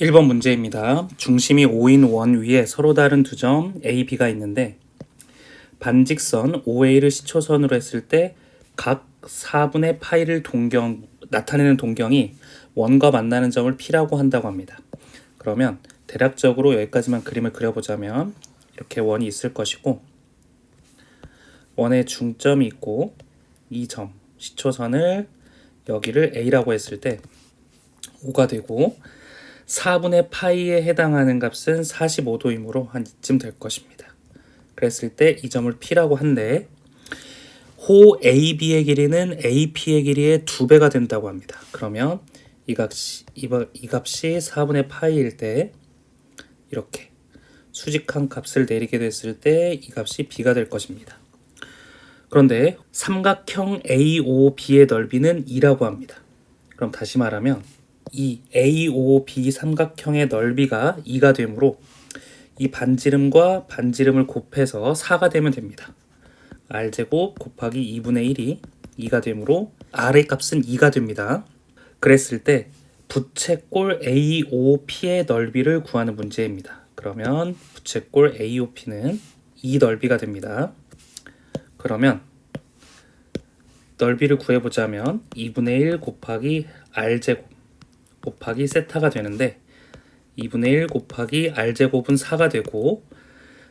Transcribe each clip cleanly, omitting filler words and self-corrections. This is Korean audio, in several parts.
1번 문제입니다. 중심이 5인 원 위에 서로 다른 두 점 A, B가 있는데 반직선 OA를 시초선으로 했을 때 각 4분의 파이를 나타내는 동경이 원과 만나는 점을 P라고 한다고 합니다. 그러면 대략적으로 여기까지만 그림을 그려보자면 이렇게 원이 있을 것이고 원의 중점이 있고 이 점 시초선을 여기를 A라고 했을 때 5가 되고 4분의 파이에 해당하는 값은 45도이므로 한 이쯤 될 것입니다. 그랬을 때 이 점을 P라고 한데 호 AB의 길이는 AP의 길이의 2배가 된다고 합니다. 그러면 이 값이 4분의 파이일 때 이렇게 수직한 값을 내리게 됐을 때 이 값이 B가 될 것입니다. 그런데 삼각형 AOB의 넓이는 2라고 합니다. 그럼 다시 말하면 이 AOB 삼각형의 넓이가 2가 되므로 이 반지름과 반지름을 곱해서 4가 되면 됩니다. R제곱 곱하기 2분의 1이 2가 되므로 R의 값은 2가 됩니다. 그랬을 때 부채꼴 AOP의 넓이를 구하는 문제입니다. 그러면 부채꼴 AOP는 이 넓이가 됩니다. 그러면 넓이를 구해보자면 2분의 1 곱하기 R제곱 곱하기 세타가 되는데 2분의 1 곱하기 R제곱은 4가 되고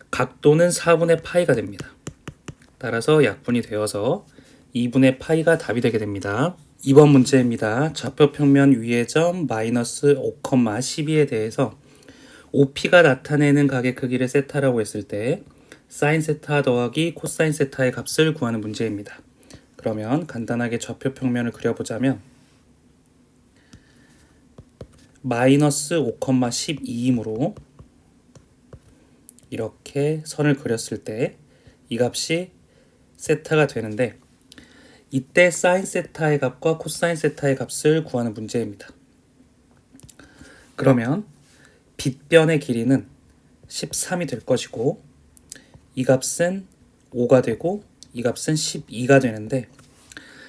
각도는 4분의 파이가 됩니다. 따라서 약분이 되어서 2분의 파이가 답이 되게 됩니다. 2번 문제입니다. 좌표 평면 위의 점 마이너스 5,12에 대해서 OP가 나타내는 각의 크기를 세타라고 했을 때 사인 세타 더하기 코사인 세타의 값을 구하는 문제입니다. 그러면 간단하게 좌표 평면을 그려보자면 마이너스 5,12이므로 이렇게 선을 그렸을 때 이 값이 세타가 되는데 이때 사인 세타의 값과 코사인 세타의 값을 구하는 문제입니다. 그러면 빗변의 길이는 13이 될 것이고 이 값은 5가 되고 이 값은 12가 되는데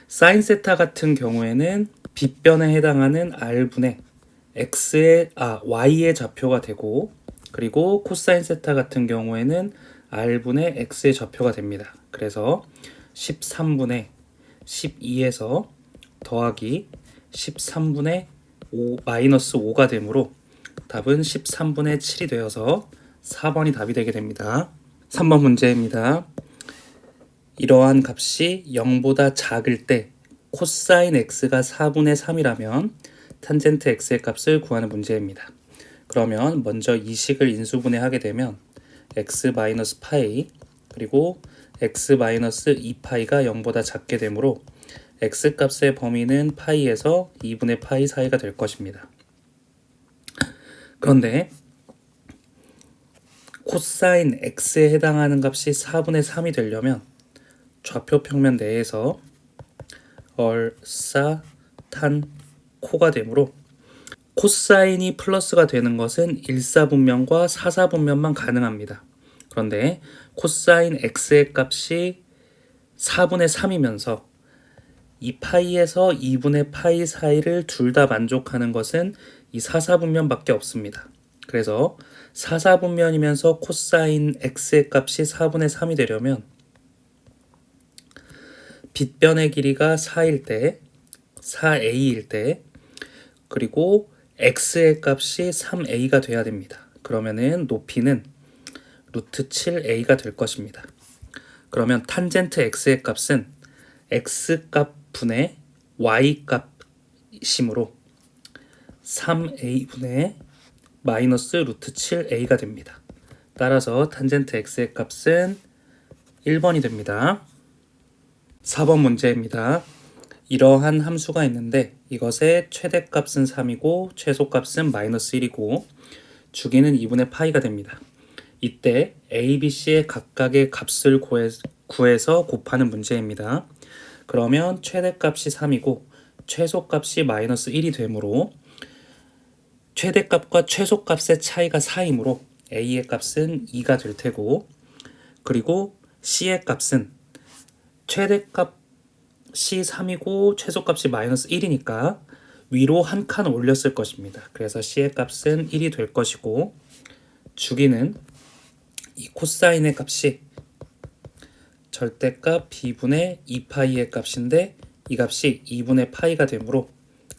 사인 세타 같은 경우에는 빗변에 해당하는 R분의 Y의 좌표가 되고 그리고 코사인 세타 같은 경우에는 R분의 X의 좌표가 됩니다. 그래서 13분의 12에서 더하기 13분의 5 마이너스 5가 되므로 답은 13분의 7이 되어서 4번이 답이 되게 됩니다. 3번 문제입니다. 이러한 값이 0보다 작을 때 코사인 x가 4분의 3이라면 탄젠트 x의 값을 구하는 문제입니다. 그러면 먼저 이 식을 인수분해하게 되면 x-파이 그리고 x-2파이가 0보다 작게 되므로 x값의 범위는 파이에서 2분의 파이 사이가 될 것입니다. 그런데 코사인 x에 해당하는 값이 4분의 3이 되려면 좌표 평면 내에서 얼싸 탄 코가 되므로 코사인이 플러스가 되는 것은 1사분면과 4사분면만 가능합니다. 그런데 코사인 x의 값이 4분의 3이면서 이 파이에서 2분의 파이 사이를 둘 다 만족하는 것은 이 4사분면밖에 없습니다. 그래서 4사분면이면서 코사인 x의 값이 4분의 3이 되려면 빗변의 길이가 4일 때, 4a일 때, 그리고 x의 값이 3a가 돼야 됩니다. 그러면은 높이는 루트 7a가 될 것입니다. 그러면 탄젠트 x의 값은 x값 분의 y값이므로 3a분의 마이너스 루트 7a가 됩니다. 따라서 탄젠트 x의 값은 1번이 됩니다. 4번 문제입니다. 이러한 함수가 있는데 이것의 최대값은 3이고 최소값은 마이너스 1이고 주기는 2분의 파이가 됩니다. 이때 A, B, C의 각각의 값을 구해서 곱하는 문제입니다. 그러면 최대값이 3이고 최소값이 마이너스 1이 되므로 최대값과 최소값의 차이가 4이므로 A의 값은 2가 될 테고 그리고 C의 값은 최대값이 3이고 최소값이 마이너스 1이니까 위로 한 칸 올렸을 것입니다. 그래서 C의 값은 1이 될 것이고 주기는 이 코사인의 값이 절대값 B분의 2파이의 값인데 이 값이 2분의 파이가 되므로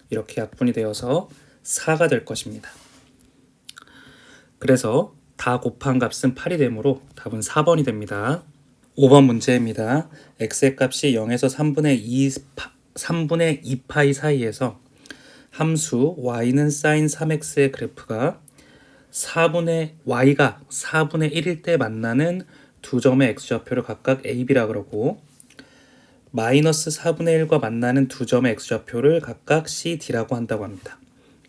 이렇게 약분이 되어서 4가 될 것입니다. 그래서 다 곱한 값은 8이 되므로 답은 4번이 됩니다. 5번 문제입니다. x의 값이 0에서 3분의 2파이 사이에서 함수 y는 sin 3x의 그래프가 y가 4분의 1일 때 만나는 두 점의 x좌표를 각각 a, b라 그러고 마이너스 4분의 1과 만나는 두 점의 x좌표를 각각 c, d라고 한다고 합니다.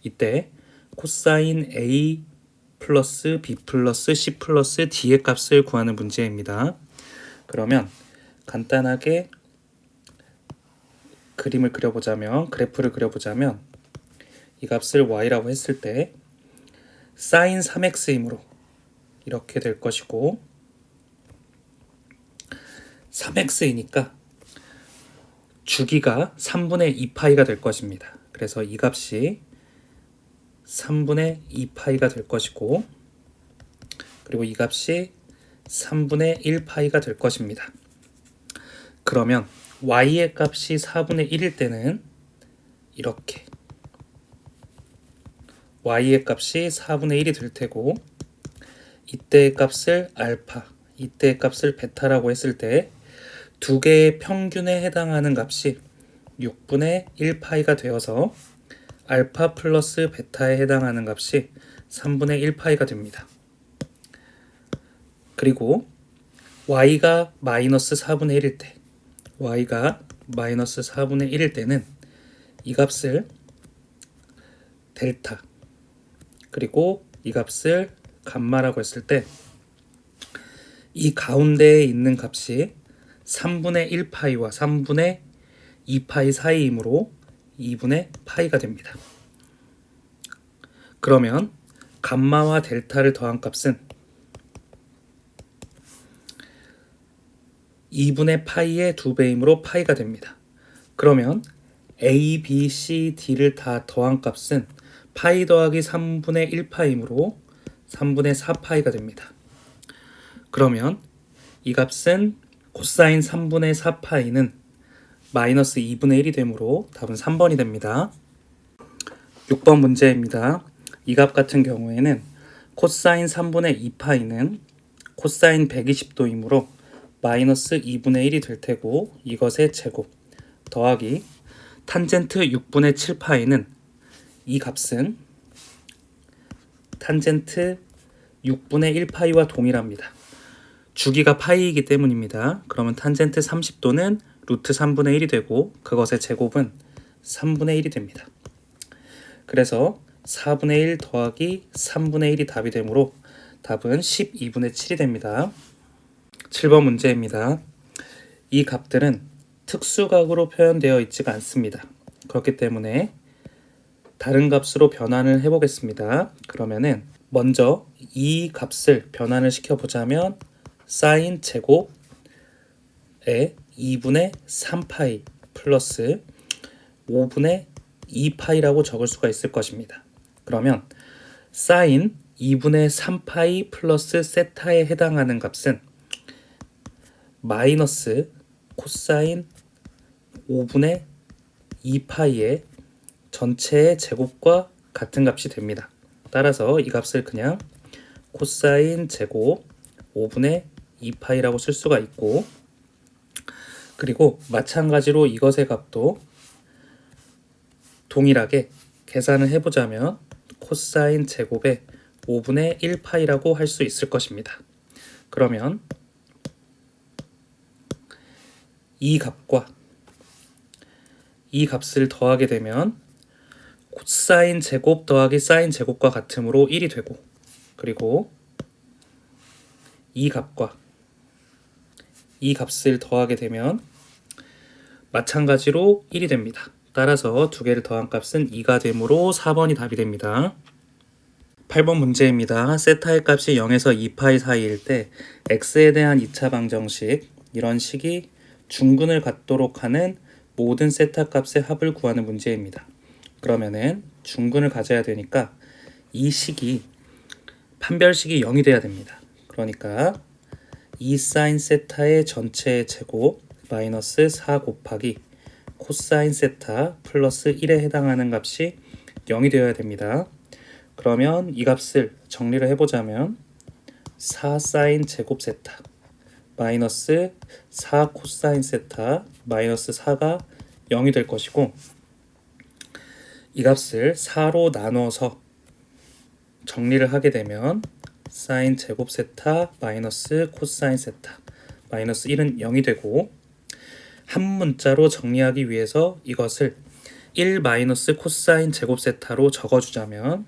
이때 코사인 a 플러스 b 플러스 c 플러스 d의 값을 구하는 문제입니다. 그러면 간단하게 그래프를 그려보자면 이 값을 y라고 했을 때 sin 3x이므로 이렇게 될 것이고 3x이니까 주기가 3분의 2파이가 될 것입니다. 그래서 이 값이 3분의 2파이가 될 것이고 그리고 이 값이 3분의 1파이가 될 것입니다. 그러면 y의 값이 4분의 1일 때는 이렇게 y의 값이 4분의 1이 될 테고 이때의 값을 알파, 이때의 값을 베타라고 했을 때 두 개의 평균에 해당하는 값이 6분의 1파이가 되어서 알파 플러스 베타에 해당하는 값이 3분의 1파이가 됩니다. 그리고 y가 마이너스 4분의 1일 때 y가 마이너스 4분의 1일 때는 이 값을 델타 그리고 이 값을 감마라고 했을 때 이 가운데에 있는 값이 3분의 1파이와 3분의 2파이 사이이므로 2분의 파이가 됩니다. 그러면 감마와 델타를 더한 값은 2분의 파이의 2배이므로 파이가 됩니다. 그러면 a, b, c, d를 다 더한 값은 파이 더하기 3분의 1파이므로 3분의 4파이가 됩니다. 그러면 이 값은 코사인 3분의 4파이는 마이너스 2분의 1이 되므로 답은 3번이 됩니다. 6번 문제입니다. 이 값 같은 경우에는 코사인 3분의 2파이는 코사인 120도이므로 마이너스 2분의 1이 될 테고 이것의 제곱 더하기 탄젠트 6분의 7파이는 이 값은 탄젠트 6분의 1파이와 동일합니다. 주기가 파이이기 때문입니다. 그러면 탄젠트 30도는 루트 3분의 1이 되고 그것의 제곱은 3분의 1이 됩니다. 그래서 4분의 1 더하기 3분의 1이 답이 되므로 답은 12분의 7이 됩니다. 7번 문제입니다. 이 값들은 특수각으로 표현되어 있지가 않습니다. 그렇기 때문에 다른 값으로 변환을 해보겠습니다. 그러면은 먼저 이 값을 변환을 시켜보자면 사인 제곱에 2분의 3파이 플러스 5분의 2파이라고 적을 수가 있을 것입니다. 그러면 사인 2분의 3파이 플러스 세타에 해당하는 값은 마이너스 코사인 5분의 2파이의 전체의 제곱과 같은 값이 됩니다. 따라서 이 값을 그냥 코사인 제곱 5분의 2파이라고 쓸 수가 있고 그리고 마찬가지로 이것의 값도 동일하게 계산을 해보자면 코사인 제곱의 5분의 1파이라고 할 수 있을 것입니다. 그러면 이 값과 이 값을 더하게 되면 코사인 제곱 더하기 사인 제곱과 같으므로 1이 되고 그리고 이 값과 이 값을 더하게 되면 마찬가지로 1이 됩니다. 따라서 두 개를 더한 값은 2가 되므로 4번이 답이 됩니다. 8번 문제입니다. 세타의 값이 0에서 2파이 사이일 때 x에 대한 2차 방정식 이런 식이 중근을 갖도록 하는 모든 세타 값의 합을 구하는 문제입니다. 그러면은 중근을 가져야 되니까 이 식이 판별식이 0이 돼야 됩니다. 그러니까 2 사인 세타의 전체의 제곱 마이너스 4 곱하기 코사인 세타 플러스 1에 해당하는 값이 0이 되어야 됩니다. 그러면 이 값을 정리를 해보자면 4 사인 제곱 세타 마이너스 4 코사인 세타 마이너스 4가 0이 될 것이고, 이 값을 4로 나눠서 정리를 하게 되면 사인 제곱 세타 마이너스 코사인 세타 마이너스 1은 0이 되고, 한 문자로 정리하기 위해서 이것을 1 마이너스 코사인 제곱 세타로 적어주자면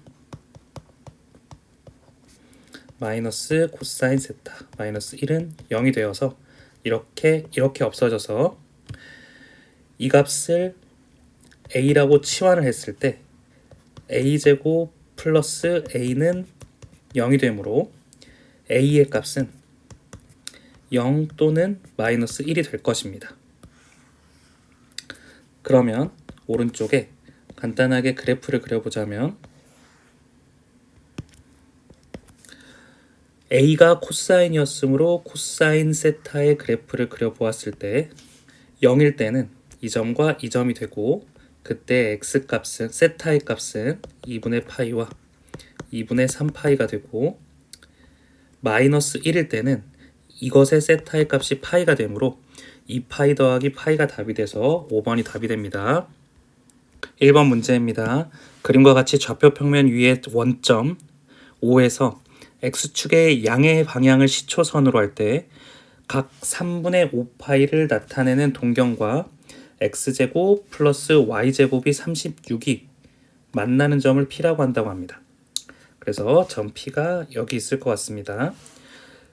마이너스 코사인 세타 마이너스 1은 0이 되어서 이렇게 없어져서 이 값을 a라고 치환을 했을 때 a제곱 플러스 a는 0이 되므로 a의 값은 0 또는 마이너스 1이 될 것입니다. 그러면 오른쪽에 간단하게 그래프를 그려보자면 a가 코사인이었으므로 코사인 세타의 그래프를 그려보았을 때 0일 때는 이 점과 이 점이 되고, 그때 x값은 세타의 값은 2분의 파이와 2분의 3파이가 되고, 마이너스 1일 때는 이것의 세타의 값이 파이가 되므로 2파이 더하기 파이가 답이 돼서 5번이 답이 됩니다. 1번 문제입니다. 그림과 같이 좌표 평면 위의 원점 O에서 x축의 양의 방향을 시초선으로 할 때 각 3분의 5파이를 나타내는 동경과 x제곱 플러스 y제곱이 36이 만나는 점을 P라고 한다고 합니다. 그래서 점 P가 여기 있을 것 같습니다.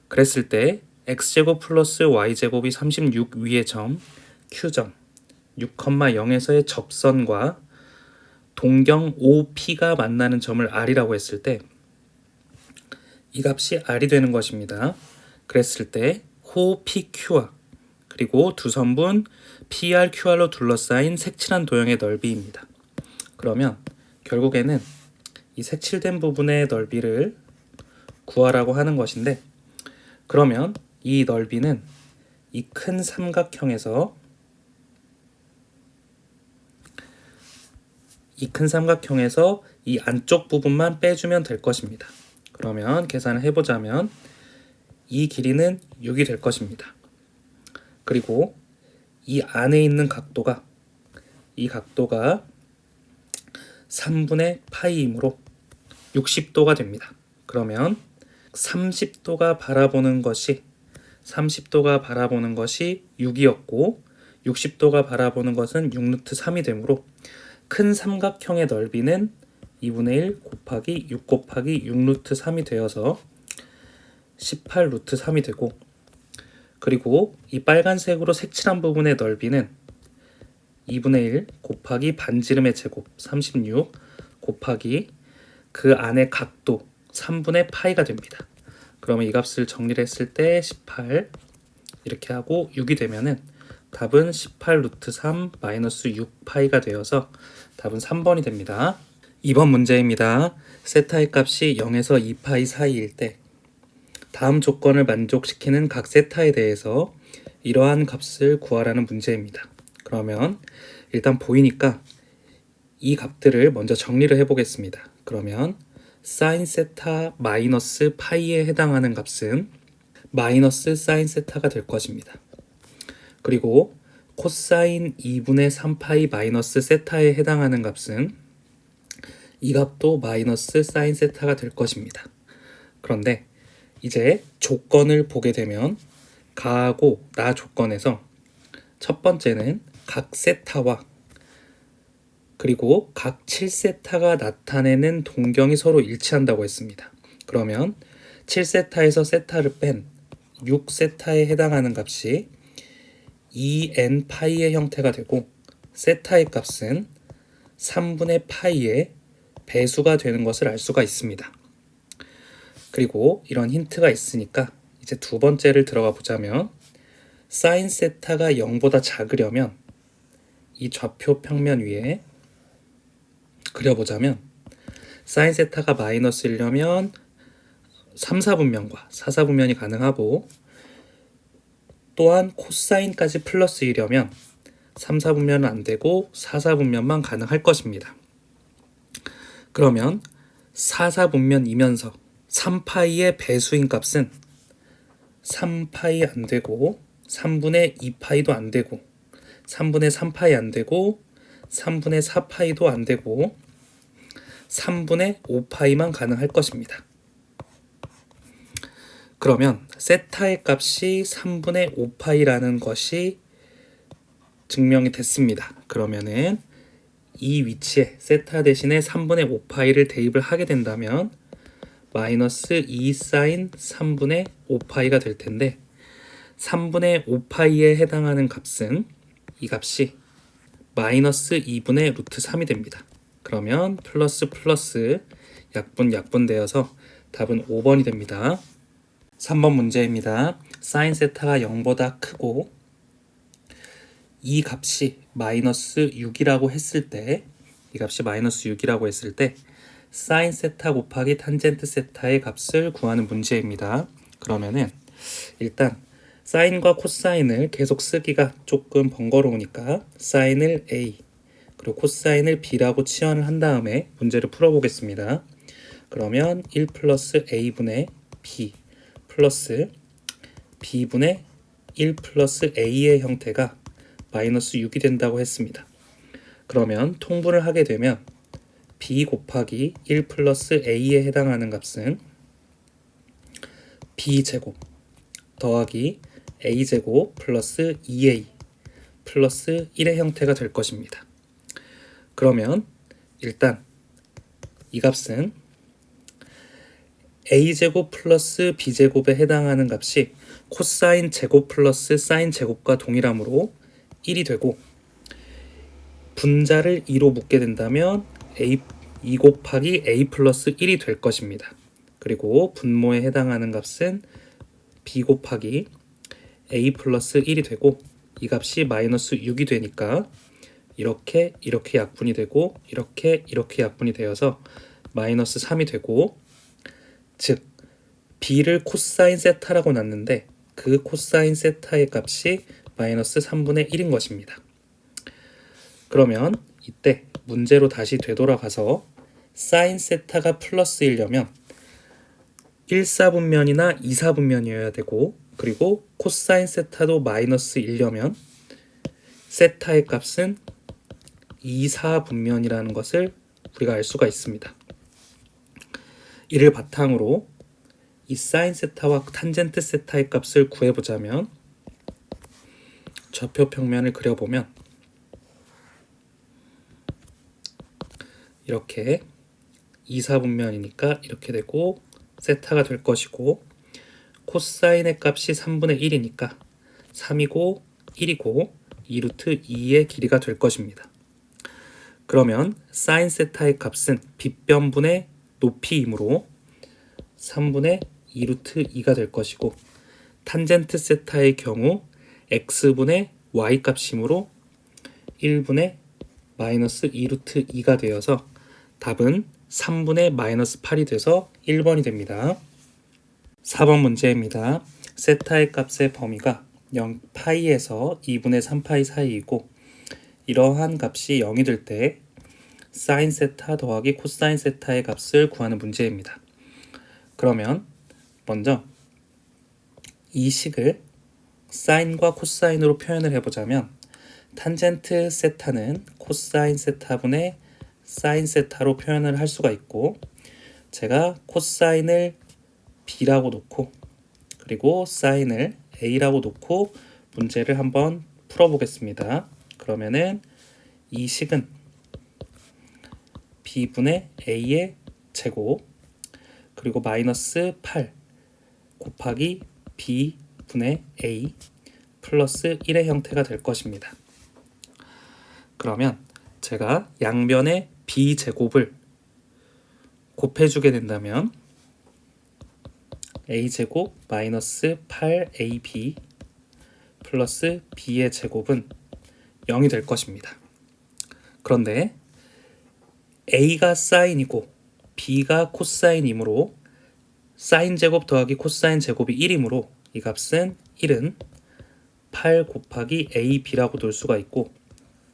그랬을 때 x제곱 플러스 y제곱이 36 위의 점 Q점 6,0에서의 접선과 동경 OP가 만나는 점을 R이라고 했을 때 이 값이 R이 되는 것입니다. 그랬을 때 호 PQ와 그리고 두 선분 PR, QR로 둘러싸인 색칠한 도형의 넓이입니다. 그러면 결국에는 이 색칠된 부분의 넓이를 구하라고 하는 것인데, 그러면 이 넓이는 이 큰 삼각형에서 이 안쪽 부분만 빼주면 될 것입니다. 그러면 계산을 해보자면 이 길이는 6이 될 것입니다. 그리고 이 안에 있는 각도가 3분의 파이이므로 60도가 됩니다. 그러면 30도가 바라보는 것이 6이었고 60도가 바라보는 것은 6루트 3이 되므로 큰 삼각형의 넓이는 2분의 1 곱하기 6 곱하기 6루트 3이 되어서 18루트 3이 되고, 그리고 이 빨간색으로 색칠한 부분의 넓이는 2분의 1 곱하기 반지름의 제곱 36 곱하기 그 안의 각도 3분의 파이가 됩니다. 그러면 이 값을 정리를 했을 때 18 이렇게 하고 6이 되면은 답은 18루트 3 마이너스 6파이가 되어서 답은 3번이 됩니다. 2번 문제입니다. 세타의 값이 0에서 2파이 사이일 때 다음 조건을 만족시키는 각 세타에 대해서 이러한 값을 구하라는 문제입니다. 그러면 일단 보이니까 이 값들을 먼저 정리를 해보겠습니다. 그러면 사인 세타 마이너스 파이에 해당하는 값은 마이너스 사인 세타가 될 것입니다. 그리고 코사인 2분의 3파이 마이너스 세타에 해당하는 값은 이 값도 마이너스 사인 세타가 될 것입니다. 그런데 이제 조건을 보게 되면 가하고 나 조건에서 첫 번째는 각 세타와 그리고 각 7세타가 나타내는 동경이 서로 일치한다고 했습니다. 그러면 7세타에서 세타를 뺀 6세타에 해당하는 값이 2n 파이의 형태가 되고, 세타의 값은 3분의 파이의 배수가 되는 것을 알 수가 있습니다. 그리고 이런 힌트가 있으니까 이제 두 번째를 들어가 보자면, 사인 세타가 0보다 작으려면 이 좌표 평면 위에 그려보자면 사인 세타가 마이너스 1려면 3, 4분면과 4, 4분면이 가능하고, 또한 코사인까지 플러스 1이려면 3, 4분면은 안 되고 4, 4분면만 가능할 것입니다. 그러면 4, 4분면이면서 3파이의 배수인 값은 3파이 안 되고 3분의 2파이도 안 되고 3분의 3파이 안 되고 3분의 4파이도 안 되고 3분의 5파이만 가능할 것입니다. 그러면 세타의 값이 3분의 5파이라는 것이 증명이 됐습니다. 그러면은 이 위치에 세타 대신에 3분의 5파이를 대입을 하게 된다면 마이너스 2 사인 3분의 5파이가 될 텐데, 3분의 5파이에 해당하는 값은 이 값이 마이너스 2분의 루트 3이 됩니다. 그러면 플러스 플러스 약분 되어서 답은 5번이 됩니다. 3번 문제입니다. 사인 세타가 0보다 크고 이 값이 마이너스 6이라고 했을 때, 사인 세타 곱하기 탄젠트 세타의 값을 구하는 문제입니다. 그러면은 일단 사인과 코사인을 계속 쓰기가 조금 번거로우니까 사인을 A 그리고 코사인을 B라고 치환을 한 다음에 문제를 풀어보겠습니다. 그러면 1 플러스 A분의 B 플러스 B분의 1 플러스 A의 형태가 마이너스 6이 된다고 했습니다. 그러면 통분을 하게 되면 B 곱하기 1 플러스 A에 해당하는 값은 B제곱 더하기 A제곱 플러스 2A 플러스 1의 형태가 될 것입니다. 그러면 일단 이 값은 A제곱 플러스 B제곱에 해당하는 값이 코사인 제곱 플러스 사인 제곱과 동일하므로 1이 되고, 분자를 2로 묶게 된다면 2 곱하기 A 플러스 1이 될 것입니다. 그리고 분모에 해당하는 값은 B 곱하기 A 플러스 1이 되고, 이 값이 마이너스 6이 되니까 이렇게 약분이 되고 이렇게 약분이 되어서 마이너스 3이 되고, 즉 B를 코사인 세타라고 놨는데 그 코사인 세타의 값이 마이너스 3분의 1인 것입니다. 그러면 이때 문제로 다시 되돌아가서 사인 세타가 플러스 1려면 1, 4분면이나 2, 4분면이어야 되고, 그리고 코사인 세타도 마이너스 1려면 세타의 값은 2, 4분면이라는 것을 우리가 알 수가 있습니다. 이를 바탕으로 이 사인 세타와 탄젠트 세타의 값을 구해보자면, 좌표 평면을 그려보면 이렇게 2, 4분면이니까 이렇게 되고 세타가 될 것이고, 코사인의 값이 3분의 1이니까 3이고 1이고 2루트 2의 길이가 될 것입니다. 그러면 사인 세타의 값은 빗변분의 높이이므로 3분의 2루트 2가 될 것이고, 탄젠트 세타의 경우 x분의 y 값이므로 1분의 마이너스 2루트 2가 되어서 답은 3분의 마이너스 8이 돼서 1번이 됩니다. 4번 문제입니다. 세타의 값의 범위가 0파이에서 2분의 3파이 사이이고, 이러한 값이 0이 될 때 사인 세타 더하기 코사인 세타의 값을 구하는 문제입니다. 그러면 먼저 이 식을 사인과 코사인으로 표현을 해보자면, 탄젠트 세타는 코사인 세타분의 사인 세타로 표현을 할 수가 있고, 제가 코사인을 B라고 놓고 그리고 사인을 A라고 놓고 문제를 한번 풀어보겠습니다. 그러면은 이 식은 B분의 A의 제곱 그리고 마이너스 8 곱하기 B분의 A 플러스 1의 형태가 될 것입니다. 그러면 제가 양변의 B제곱을 곱해주게 된다면 A제곱 마이너스 8AB 플러스 B의 제곱은 0이 될 것입니다. 그런데 A가 사인이고 B가 코사인이므로 사인 제곱 더하기 코사인 제곱이 1이므로 이 값은 1은 8 곱하기 AB라고 놓을 수가 있고,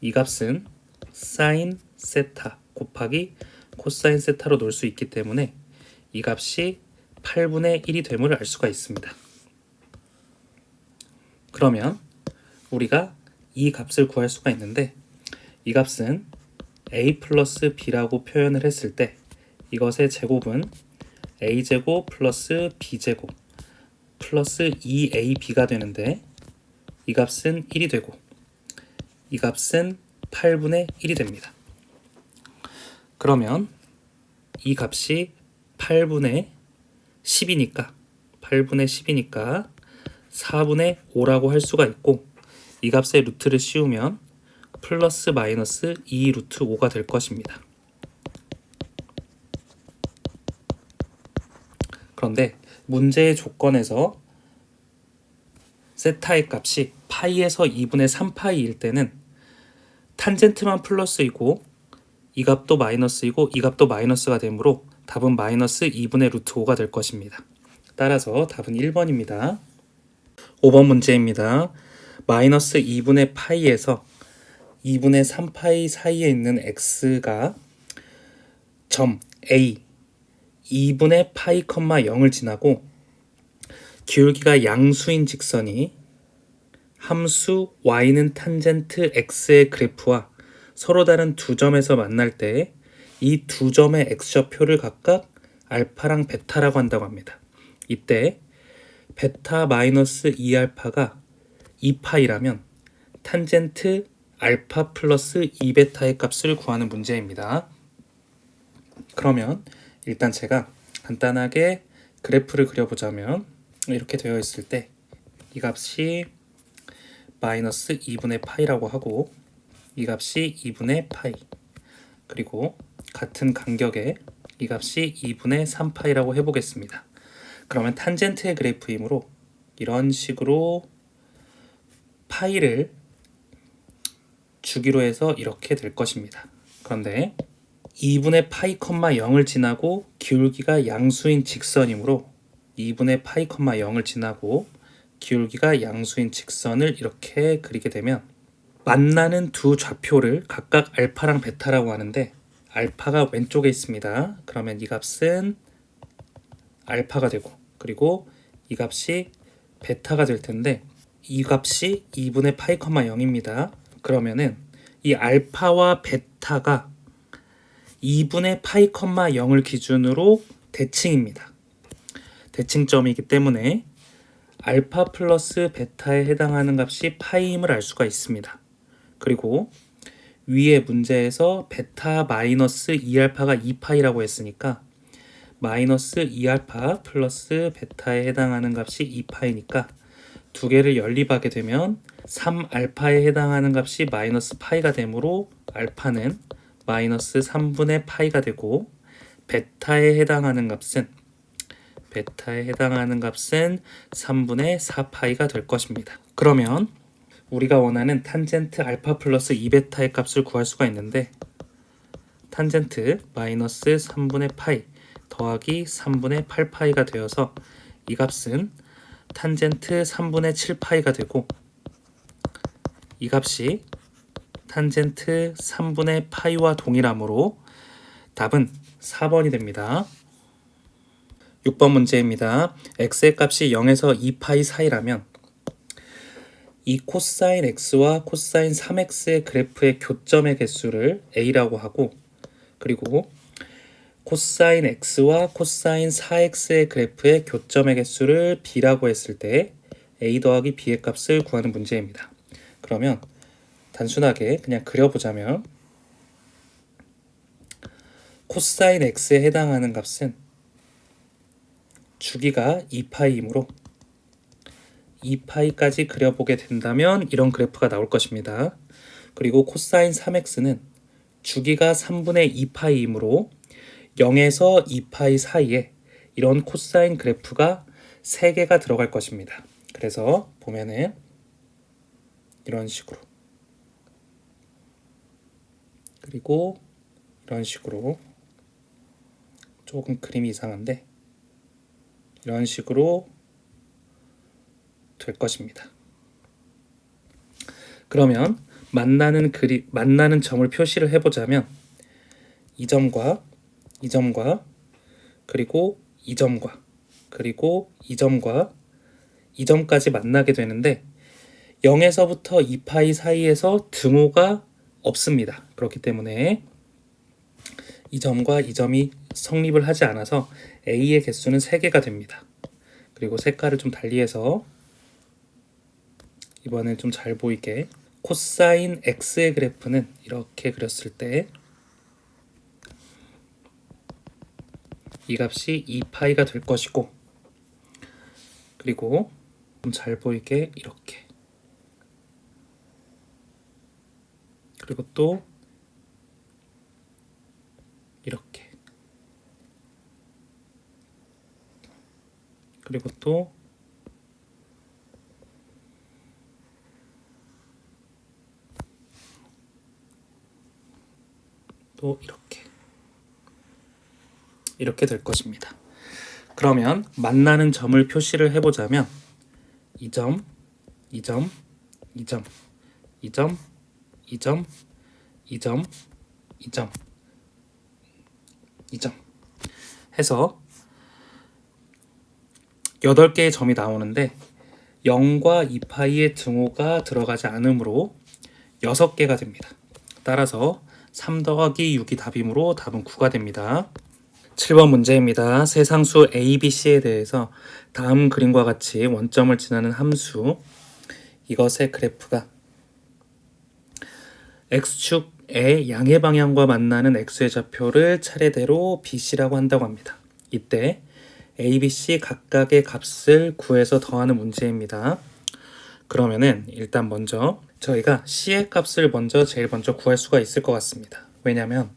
이 값은 사인 세타 곱하기 코사인 세타로 놓을 수 있기 때문에 이 값이 8분의 1이 됨을 알 수가 있습니다. 그러면 우리가 이 값을 구할 수가 있는데, 이 값은 a 플러스 b라고 표현을 했을 때 이것의 제곱은 a제곱 플러스 b제곱 플러스 2ab가 되는데, 이 값은 1이 되고 이 값은 8분의 1이 됩니다. 그러면 이 값이 8분의 10이니까 4분의 5라고 할 수가 있고, 이 값의 루트를 씌우면 플러스 마이너스 2 루트 5가 될 것입니다. 그런데 문제의 조건에서 세타의 값이 파이에서 2분의 3파이일 때는 탄젠트만 플러스이고 이 값도 마이너스이고 이 값도 마이너스가 되므로 답은 마이너스 2분의 루트 5가 될 것입니다. 따라서 답은 1번입니다. 5번 문제입니다. 마이너스 2분의 파이에서 2분의 3파이 사이에 있는 x가 점 a 2분의 파이, 0을 지나고 기울기가 양수인 직선이 함수 y는 탄젠트 x의 그래프와 서로 다른 두 점에서 만날 때 이 두 점의 x좌표를 각각 알파랑 베타라고 한다고 합니다. 이때 베타 마이너스 2알파가 2파이라면 탄젠트 알파 플러스 2베타의 값을 구하는 문제입니다. 그러면 일단 제가 간단하게 그래프를 그려보자면 이렇게 되어 있을 때 이 값이 마이너스 2분의 파이라고 하고 이 값이 2분의 파이, 그리고 같은 간격에 이 값이 2분의 3파이라고 해보겠습니다. 그러면 탄젠트의 그래프이므로 이런 식으로 파이를 주기로 해서 이렇게 될 것입니다. 그런데 2분의 파이, 0을 지나고 기울기가 양수인 직선이므로 2분의 파이, 0을 지나고 기울기가 양수인 직선을 이렇게 그리게 되면 만나는 두 좌표를 각각 알파랑 베타라고 하는데, 알파가 왼쪽에 있습니다. 그러면 이 값은 알파가 되고, 그리고 이 값이 베타가 될 텐데 이 값이 2분의 파이, 0입니다. 그러면은 이 알파와 베타가 2분의 파이, 0을 기준으로 대칭입니다. 대칭점이기 때문에 알파 플러스 베타에 해당하는 값이 파이임을 알 수가 있습니다. 그리고 위에 문제에서 베타 마이너스 2알파가 2파이라고 했으니까 마이너스 2알파 플러스 베타에 해당하는 값이 2파이니까 두 개를 연립하게 되면 3알파에 해당하는 값이 마이너스 파이가 되므로 알파는 마이너스 3분의 파이가 되고 베타에 해당하는 값은 3분의 4파이가 될 것입니다. 그러면 우리가 원하는 탄젠트 알파 플러스 2베타의 값을 구할 수가 있는데, 탄젠트 마이너스 3분의 파이 더하기 3분의 8파이가 되어서 이 값은 탄젠트 3분의 7파이가 되고, 이 값이 탄젠트 3분의 파이와 동일하므로 답은 4번이 됩니다. 6번 문제입니다. x의 값이 0에서 2파이 사이라면 이 코사인 x와 코사인 3x의 그래프의 교점의 개수를 a라고 하고, 그리고 코사인 x와 코사인 4x의 그래프의 교점의 개수를 b라고 했을 때 a 더하기 b의 값을 구하는 문제입니다. 그러면 단순하게 그냥 그려보자면 코사인 x에 해당하는 값은 주기가 2파이이므로 2파이까지 그려보게 된다면 이런 그래프가 나올 것입니다. 그리고 코사인 3x는 주기가 3분의 2파이이므로 0에서 2파이 사이에 이런 코사인 그래프가 3개가 들어갈 것입니다. 그래서 보면은 이런 식으로, 그리고 이런 식으로 조금 그림이 이상한데 이런 식으로 될 것입니다. 그러면 만나는 점을 표시를 해보자면 이 점과 이 점과 그리고 이 점과 그리고 이 점과 이 점까지 만나게 되는데 0에서부터 2파이 사이에서 등호가 없습니다. 그렇기 때문에 이 점과 이 점이 성립을 하지 않아서 A의 개수는 3개가 됩니다. 그리고 색깔을 좀 달리해서 이번엔 좀 잘 보이게 코사인 X의 그래프는 이렇게 그렸을 때 이 값이 2파이가 될 것이고 그리고 좀 잘 보이게 이렇게 그리고 또 이렇게 그리고 또 이렇게 될 것입니다. 그러면 만나는 점을 표시를 해보자면 이 점, 이 점, 이 점, 이 점, 이 점, 이 점, 이 점, 이 점 해서 8개의 점이 나오는데 0과 2파이의 등호가 들어가지 않으므로 6개가 됩니다. 따라서 3 더하기 6이 답이므로 답은 9가 됩니다. 7번 문제입니다. 세상수 A, B, C에 대해서 다음 그림과 같이 원점을 지나는 함수 이것의 그래프가 X축의 양의 방향과 만나는 X의 좌표를 차례대로 BC라고 한다고 합니다. 이때 A, B, C 각각의 값을 구해서 더하는 문제입니다. 그러면은 일단 먼저 저희가 C의 값을 제일 먼저 구할 수가 있을 것 같습니다. 왜냐하면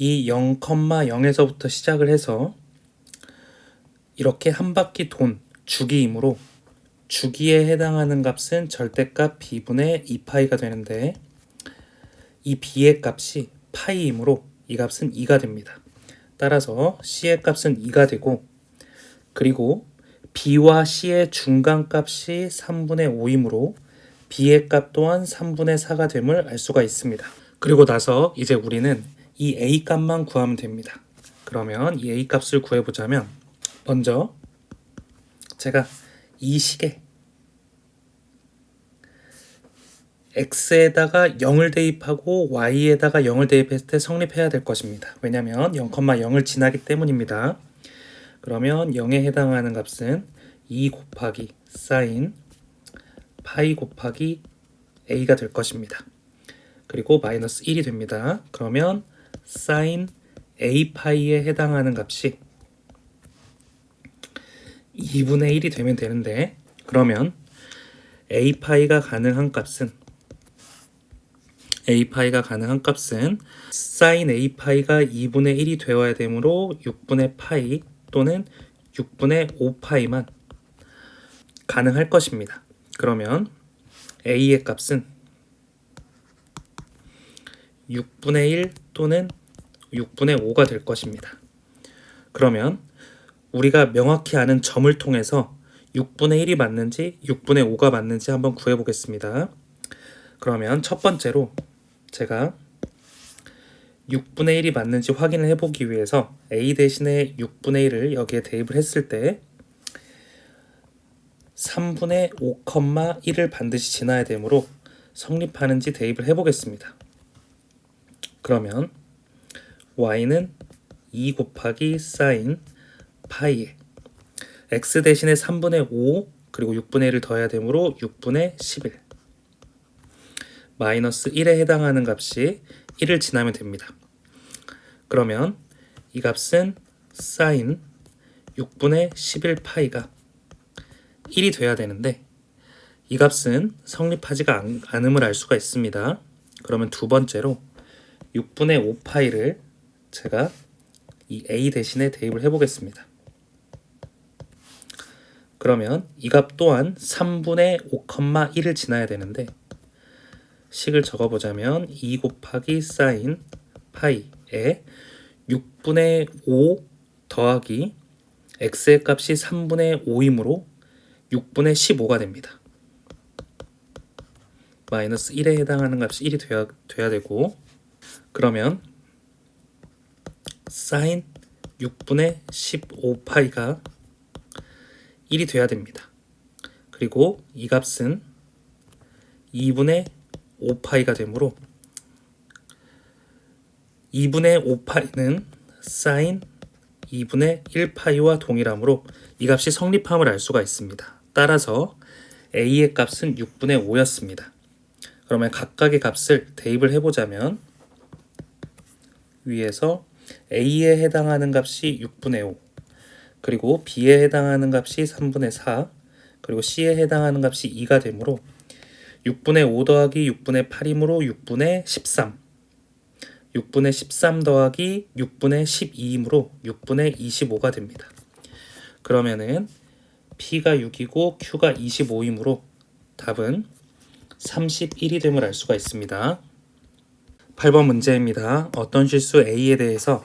이 0,0에서부터 시작을 해서 이렇게 한 바퀴 돈 주기이므로 주기에 해당하는 값은 절대값 b분의 2파이가 되는데 이 b의 값이 파이이므로 이 값은 2가 됩니다. 따라서 c의 값은 2가 되고 그리고 b와 c의 중간값이 3분의 5이므로 b의 값 또한 3분의 4가 됨을 알 수가 있습니다. 그리고 나서 이제 우리는 이 a 값만 구하면 됩니다. 그러면 이 a 값을 구해보자면 먼저 제가 이 식에 x에다가 0을 대입하고 y에다가 0을 대입했을 때 성립해야 될 것입니다. 왜냐하면 0,0을 지나기 때문입니다. 그러면 0에 해당하는 값은 2 곱하기 사인 파이 곱하기 a가 될 것입니다. 그리고 마이너스 1이 됩니다. 그러면 사인 a 파이에 해당하는 값이 2분의 1이 되면 되는데 그러면 a 파이가 가능한 값은 사인 a 파이가 2분의 1이 되어야 되므로 6분의 파이 또는 6분의 5파이만 가능할 것입니다. 그러면 a의 값은 6분의 1 또는 6분의 5가 될 것입니다. 그러면 우리가 명확히 아는 점을 통해서 6분의 1이 맞는지 6분의 5가 맞는지 한번 구해보겠습니다. 그러면 첫 번째로 제가 6분의 1이 맞는지 확인을 해보기 위해서 a 대신에 6분의 1을 여기에 대입을 했을 때 3분의 5,1을 반드시 지나야 되므로 성립하는지 대입을 해보겠습니다. 그러면 y는 2 곱하기 사인 파이에 x 대신에 3분의 5 그리고 6분의 1을 더해야 되므로 6분의 11 마이너스 1에 해당하는 값이 1을 지나면 됩니다. 그러면 이 값은 사인 6분의 11파이가 1이 돼야 되는데 이 값은 성립하지가 않음을 알 수가 있습니다. 그러면 두 번째로 6분의 5파이를 제가 이 a 대신에 대입을 해보겠습니다. 그러면 이 값 또한 3분의 5,1을 지나야 되는데 식을 적어보자면 2 곱하기 사인 파이 6분의 5 더하기 x의 값이 3분의 5이므로 6분의 15가 됩니다. 마이너스 1에 해당하는 값이 1이 돼야 되고, 그러면 사인 6분의 15파이가 1이 돼야 됩니다. 그리고 이 값은 2분의 5파이가 되므로 2분의 5파이는 사인 2분의 1파이와 동일하므로 이 값이 성립함을 알 수가 있습니다. 따라서 a의 값은 6분의 5였습니다. 그러면 각각의 값을 대입을 해보자면 위에서 a에 해당하는 값이 6분의 5, 그리고 b에 해당하는 값이 3분의 4, 그리고 c에 해당하는 값이 2가 되므로 6분의 5 더하기 6분의 8이므로 6분의 13, 6분의 13 더하기 6분의 12이므로 6분의 25가 됩니다. 그러면은 P가 6이고 Q가 25이므로 답은 31이 됨을 알 수가 있습니다. 8번 문제입니다. 어떤 실수 A에 대해서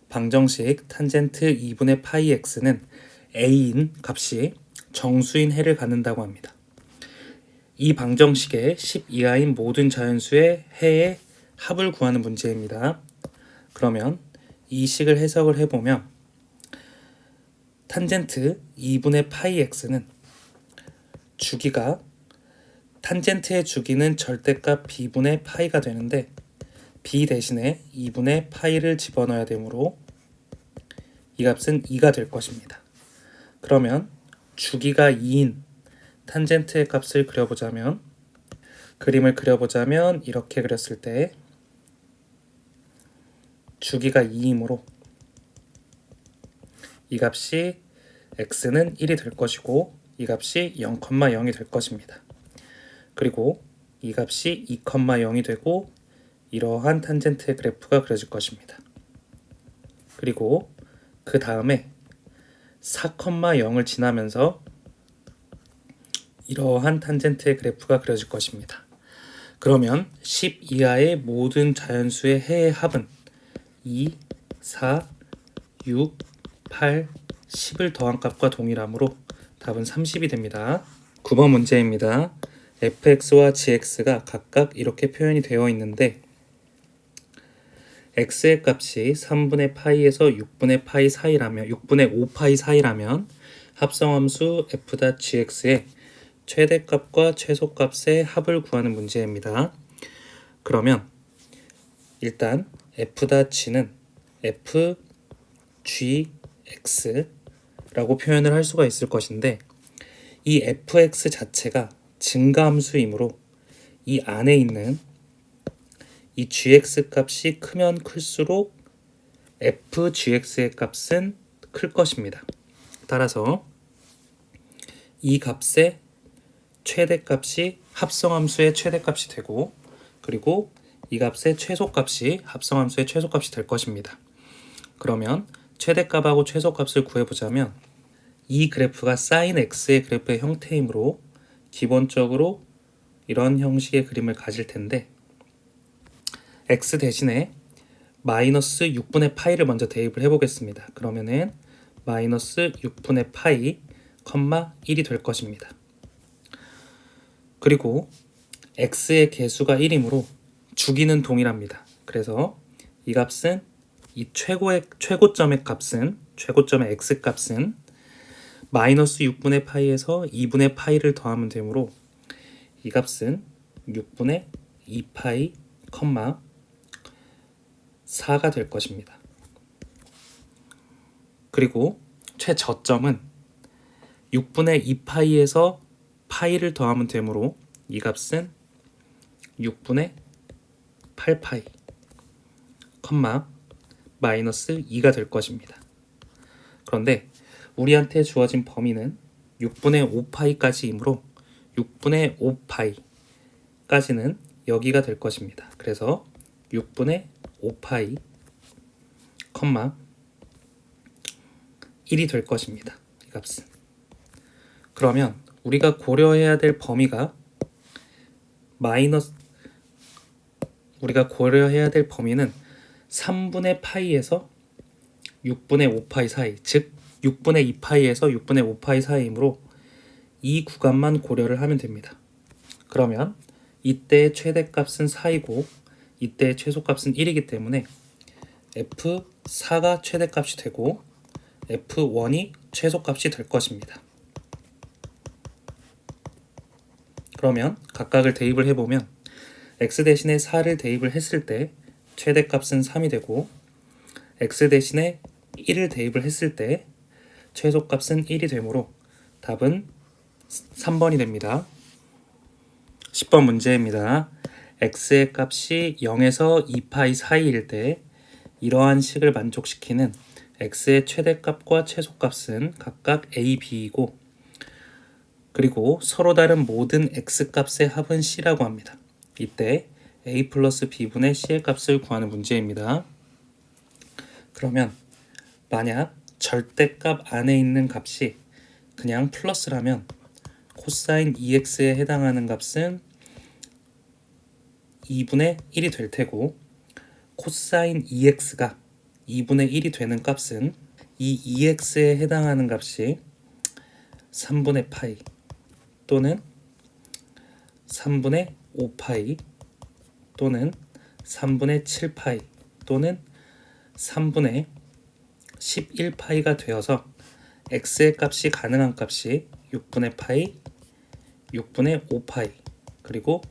방정식 탄젠트 2분의 파이 x는 A인 값이 정수인 해를 갖는다고 합니다. 이 방정식의 10 이하인 모든 자연수의 해의 합을 구하는 문제입니다. 그러면 이 식을 해석을 해보면 탄젠트 2분의 파이 x는 주기가 탄젠트의 주기는 절대값 b분의 파이가 되는데 b 대신에 2분의 파이를 집어넣어야 되므로 이 값은 2가 될 것입니다. 그러면 주기가 2인 탄젠트의 값을 그림을 그려보자면 이렇게 그렸을 때 주기가 2이므로 이 값이 x는 1이 될 것이고 이 값이 0,0이 될 것입니다. 그리고 이 값이 2,0이 되고 이러한 탄젠트의 그래프가 그려질 것입니다. 그리고 그 다음에 4,0을 지나면서 이러한 탄젠트의 그래프가 그려질 것입니다. 그러면 10 이하의 모든 자연수의 해의 합은 2, 4, 6, 8, 10을 더한 값과 동일하므로 답은 30이 됩니다. 9번 문제입니다. fx와 gx가 각각 이렇게 표현이 되어 있는데 x의 값이 3분의 파이에서 6분의 파이 사이라면 6분의 5파이 사이라면 합성함수 f.gx의 최대값과 최소값의 합을 구하는 문제입니다. 그러면 일단 f.g는 fgx라고 표현을 할 수가 있을 것인데 이 fx 자체가 증가함수이므로 이 안에 있는 이 gx 값이 크면 클수록 fgx의 값은 클 것입니다. 따라서 이 값의 최대값이 합성함수의 최대값이 되고 그리고 이 값의 최소값이 합성함수의 최소값이 될 것입니다. 그러면 최대값하고 최소값을 구해보자면 이 그래프가 sin x의 그래프의 형태이므로 기본적으로 이런 형식의 그림을 가질 텐데 x 대신에 마이너스 6분의 파이를 먼저 대입을 해보겠습니다. 그러면은 마이너스 6분의 파이, 1이 될 것입니다. 그리고 x의 개수가 1이므로 주기는 동일합니다. 그래서 이 값은 이 최고점의 x 값은 마이너스 6분의 파이에서 2분의 파이를 더하면 되므로 이 값은 6분의 2파이, 4가 될 것입니다. 그리고 최저점은 6분의 2파이에서 파이를 더하면 되므로 이 값은 6분의 8파이, 마이너스 2가 될 것입니다. 그런데 우리한테 주어진 범위는 6분의 5파이까지이므로 6분의 5파이까지는 여기가 될 것입니다. 그래서 6분의 5파이, 1이 될 것입니다. 이 값은. 그러면 우리가 고려해야 될 범위가 우리가 고려해야 될 범위는 3분의 파이에서 6분의 5파이 사이, 즉 6분의 2파이에서 6분의 5파이 사이이므로 이 구간만 고려를 하면 됩니다. 그러면 이때의 최대값은 4이고 이때의 최소값은 1이기 때문에 F4가 최대값이 되고 F1이 최소값이 될 것입니다. 그러면 각각을 대입을 해보면 x 대신에 4를 대입을 했을 때 최대값은 3이 되고 x 대신에 1을 대입을 했을 때 최소값은 1이 되므로 답은 3번이 됩니다. 10번 문제입니다. x의 값이 0에서 2파이 사이일 때 이러한 식을 만족시키는 x의 최대값과 최소값은 각각 a, b이고 그리고 서로 다른 모든 x값의 합은 c라고 합니다. 이때 a 플러스 b분의 c의 값을 구하는 문제입니다. 그러면 만약 절대값 안에 있는 값이 그냥 플러스라면 코사인 2x에 해당하는 값은 2분의 1이 될 테고 코사인 2x가 2분의 1이 되는 값은 이 2x에 해당하는 값이 3분의 파이 또는 3분의 5파이 또는 3분의 7파이 또는 3분의 11파이가 되어서 x의 값이 가능한 값이 6분의 파이, 6분의 5파이, 그리고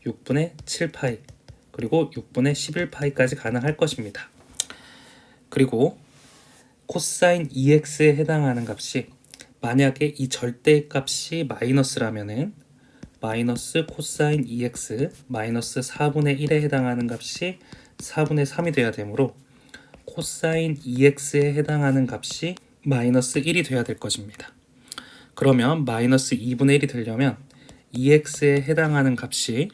6분의 7파이, 그리고 6분의 11파이까지 가능할 것입니다. 그리고 코사인 2x에 해당하는 값이 만약에 이 절대의 값이 마이너스라면은 마이너스 코사인 2x 마이너스 4분의 1에 해당하는 값이 4분의 3이 돼야 되므로 코사인 2x에 해당하는 값이 마이너스 1이 돼야 될 것입니다. 그러면 마이너스 2분의 1이 되려면 2x에 해당하는 값이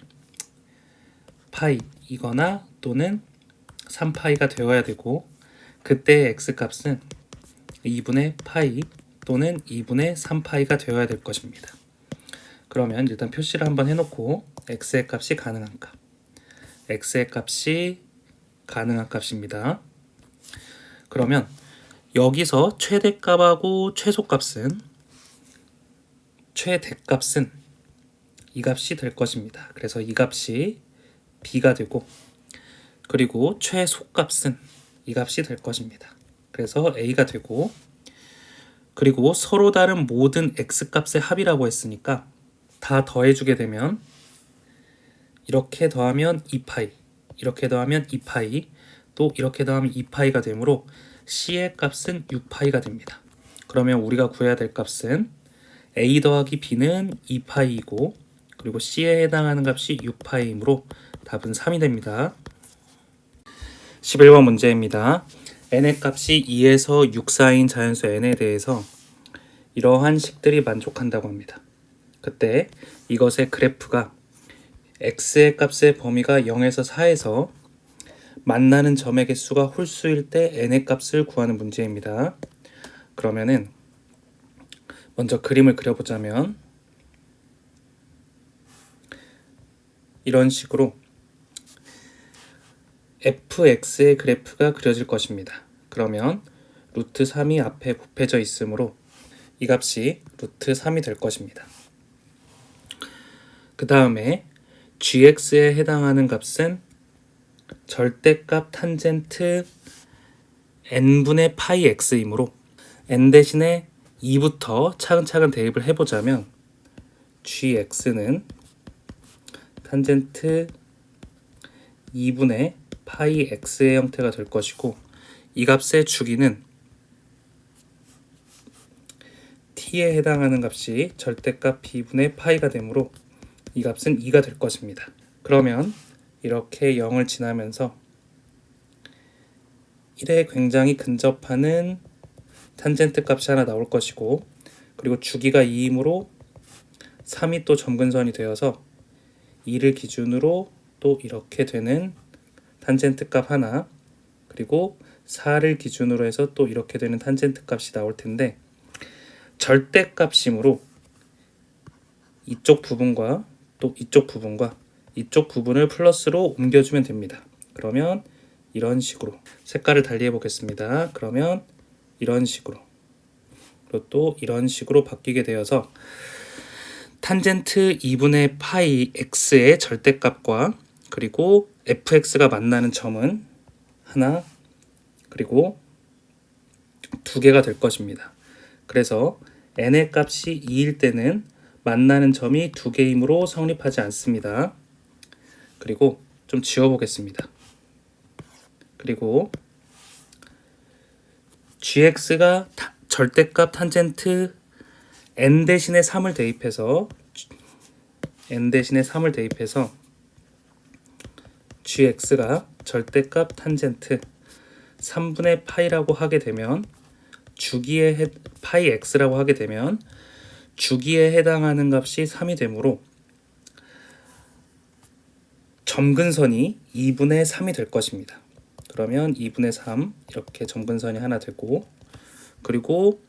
파이이거나 또는 3파이가 되어야 되고 그때의 x값은 2분의 파이 또는 2분의 3파이가 되어야 될 것입니다. 그러면 일단 표시를 한번 해놓고 x의 값이 가능한 값, x의 값이 가능한 값입니다. 그러면 여기서 최대값하고 최소값은 최대값은 이 값이 될 것입니다. 그래서 이 값이 b가 되고 그리고 최소값은 이 값이 될 것입니다. 그래서 a가 되고 그리고 서로 다른 모든 x값의 합이라고 했으니까 다 더해주게 되면 이렇게 더하면 2파이, 이렇게 더하면 2파이, 또 이렇게 더하면 2파이가 되므로 c의 값은 6파이가 됩니다. 그러면 우리가 구해야 될 값은 a 더하기 b는 2파이이고 그리고 c에 해당하는 값이 6파이이므로 답은 3이 됩니다. 11번 문제입니다. n의 값이 2에서 6 사이인 자연수 n에 대해서 이러한 식들이 만족한다고 합니다. 그때 이것의 그래프가 x의 값의 범위가 0에서 4에서 만나는 점의 개수가 홀수일 때 n의 값을 구하는 문제입니다. 그러면은 먼저 그림을 그려보자면 이런 식으로 fx의 그래프가 그려질 것입니다. 그러면 루트 3이 앞에 곱해져 있으므로 이 값이 루트 3이 될 것입니다. 그 다음에 gx에 해당하는 값은 절대값 탄젠트 n분의 파이 x이므로 n 대신에 2부터 차근차근 대입을 해보자면 gx는 탄젠트 2분의 파이 x의 형태가 될 것이고 이 값의 주기는 t에 해당하는 값이 절대값 b분의 파이가 되므로 이 값은 2가 될 것입니다. 그러면 이렇게 0을 지나면서 1에 굉장히 근접하는 탄젠트 값이 하나 나올 것이고 그리고 주기가 2이므로 3이 또 점근선이 되어서 2를 기준으로 또 이렇게 되는 탄젠트 값 하나 그리고 4를 기준으로 해서 또 이렇게 되는 탄젠트 값이 나올 텐데 절대값이므로 이쪽 부분과 또 이쪽 부분과 이쪽 부분을 플러스로 옮겨주면 됩니다. 그러면 이런 식으로 색깔을 달리 해보겠습니다. 그러면 이런 식으로, 그리고 또 이런 식으로 바뀌게 되어서 탄젠트 2분의 파이 x의 절대값과 그리고 fx가 만나는 점은 하나, 그리고 두 개가 될 것입니다. 그래서 n의 값이 2일 때는 만나는 점이 두 개이므로 성립하지 않습니다. 그리고 좀 지워보겠습니다. 그리고 gx가 절대값 탄젠트 n 대신에 3을 대입해서 gx가 절대값 탄젠트 3분의 파이라고 하게 되면 파이 x라고 하게 되면 주기에 해당하는 값이 3이 되므로 점근선이 2분의 3이 될 것입니다. 그러면 2분의 3 이렇게 점근선이 하나 되고, 그리고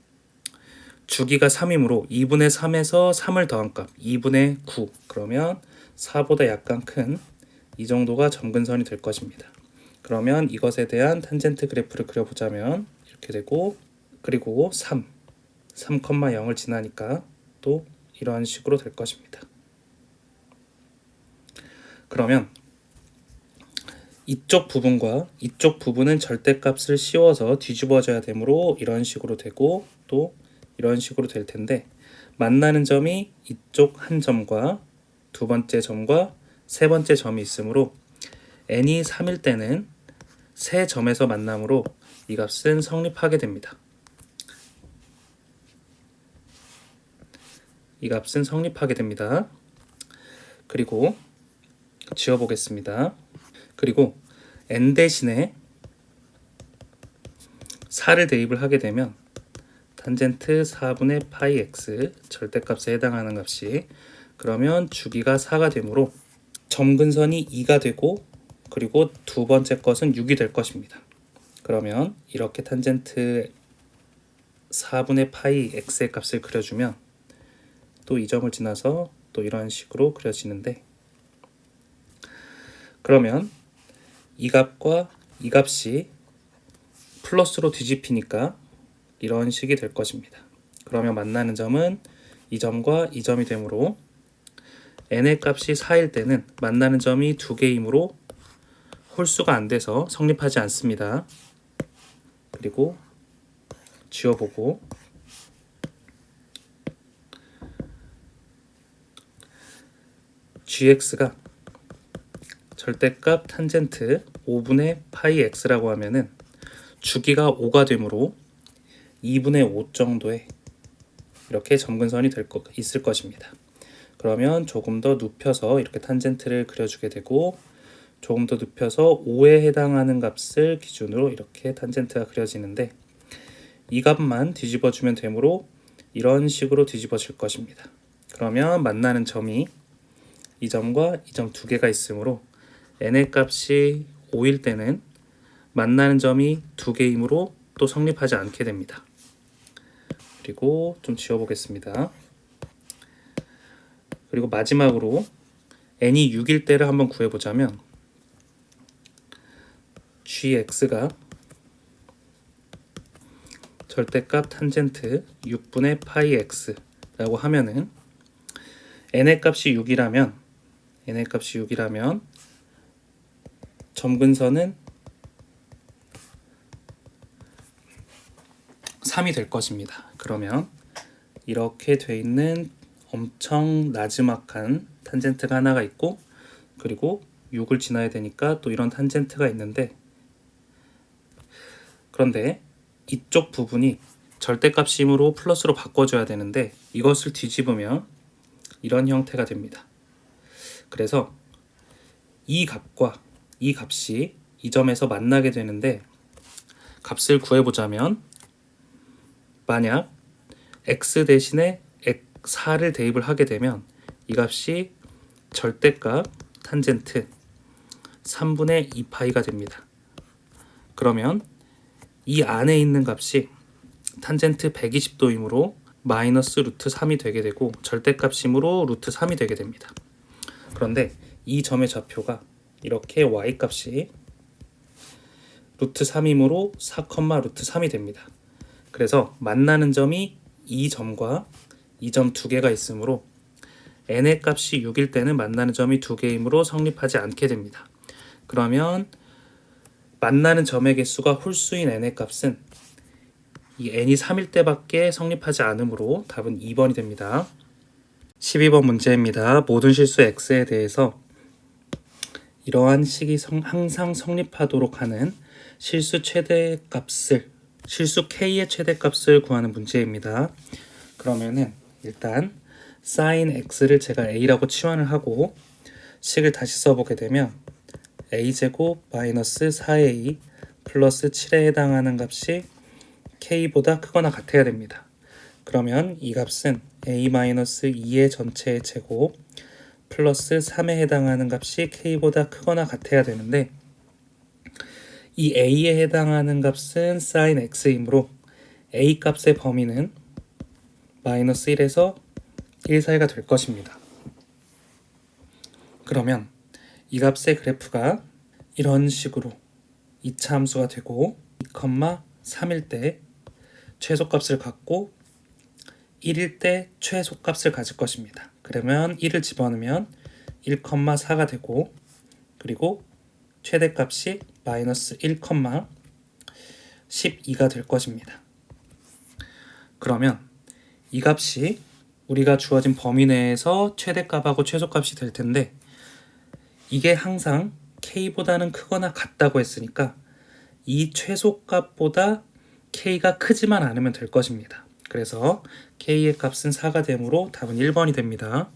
주기가 3이므로 2분의 3에서 3을 더한 값 2분의 9, 그러면 4보다 약간 큰 이 정도가 점근선이 될 것입니다. 그러면 이것에 대한 탄젠트 그래프를 그려보자면 이렇게 되고, 그리고 3,0을 지나니까 또 이러한 식으로 될 것입니다. 그러면 이쪽 부분과 이쪽 부분은 절대값을 씌워서 뒤집어져야 되므로 이런 식으로 되고 또 이런 식으로 될 텐데, 만나는 점이 이쪽 한 점과 두 번째 점과 세 번째 점이 있으므로 n이 3일 때는 세 점에서 만남으로 이 값은 성립하게 됩니다. 그리고 지워보겠습니다. 그리고 n 대신에 4를 대입을 하게 되면 탄젠트 4분의 파이 x 절대값에 해당하는 값이, 그러면 주기가 4가 되므로 점근선이 2가 되고, 그리고 두 번째 것은 6이 될 것입니다. 그러면 이렇게 탄젠트 4분의 파이 x의 값을 그려주면 또 이 점을 지나서 또 이런 식으로 그려지는데, 그러면 이 값과 이 값이 플러스로 뒤집히니까 이런 식이 될 것입니다. 그러면 만나는 점은 이 점과 이 점이 되므로 n의 값이 4일 때는 만나는 점이 두 개이므로 홀수가 안 돼서 성립하지 않습니다. 그리고 지워보고, gx가 절대값 탄젠트 5분의 파이 x라고 하면은 주기가 5가 되므로 2분의 5 정도의 이렇게 점근선이 있을 것입니다. 그러면 조금 더 눕혀서 이렇게 탄젠트를 그려주게 되고, 조금 더 눕혀서 5에 해당하는 값을 기준으로 이렇게 탄젠트가 그려지는데, 이 값만 뒤집어주면 되므로 이런 식으로 뒤집어질 것입니다. 그러면 만나는 점이 이 점과 이 점 두 개가 있으므로 n의 값이 5일 때는 만나는 점이 두 개이므로 또 성립하지 않게 됩니다. 그리고 좀 지워보겠습니다. 그리고 마지막으로 n이 6일 때를 한번 구해보자면 gx가 절대값 탄젠트 6분의 파이 x라고 하면은 n의 값이 6이라면 점근선은 3이 될 것입니다. 그러면 이렇게 돼 있는 엄청 나지막한 탄젠트가 하나가 있고, 그리고 6을 지나야 되니까 또 이런 탄젠트가 있는데, 그런데 이쪽 부분이 절대값이므로 플러스로 바꿔줘야 되는데 이것을 뒤집으면 이런 형태가 됩니다. 그래서 이 값과 이 값이 이 점에서 만나게 되는데, 값을 구해보자면 만약 x 대신에 4를 대입을 하게 되면 이 값이 절대값 탄젠트 3분의 2파이가 됩니다. 그러면 이 안에 있는 값이 탄젠트 120도이므로 마이너스 루트 3이 되게 되고, 절대값이므로 루트 3이 되게 됩니다. 그런데 이 점의 좌표가 이렇게 y값이 루트 3이므로 4, 루트 3이 됩니다. 그래서 만나는 점이 이 점과 이 점 두 개가 있으므로 n의 값이 6일 때는 만나는 점이 두 개이므로 성립하지 않게 됩니다. 그러면 만나는 점의 개수가 홀수인 n의 값은 이 n이 3일 때밖에 성립하지 않으므로 답은 2번이 됩니다. 12번 문제입니다. 모든 실수 x에 대해서 이러한 식이 항상 성립하도록 하는 실수 k의 최대값을 구하는 문제입니다. 그러면은 일단 sin x를 제가 a라고 치환을 하고 식을 다시 써보게 되면 a제곱 마이너스 4a 플러스 7에 해당하는 값이 k보다 크거나 같아야 됩니다. 그러면 이 값은 a-2의 전체의 제곱 플러스 3에 해당하는 값이 k보다 크거나 같아야 되는데 이 a에 해당하는 값은 sin x이므로 a 값의 범위는 마이너스 1에서 1 사이가 될 것입니다. 그러면 이 값의 그래프가 이런 식으로 2차 함수가 되고 2,3일 때 최소값을 갖고 1일 때 최소값을 가질 것입니다. 그러면 1을 집어넣으면 1,4가 되고 그리고 최대값이 마이너스 1,12가 될 것입니다. 그러면 이 값이 우리가 주어진 범위 내에서 최대값하고 최소값이 될 텐데 이게 항상 k보다는 크거나 같다고 했으니까 이 최소값보다 k가 크지만 않으면 될 것입니다. 그래서 k의 값은 4가 되므로 답은 1번이 됩니다.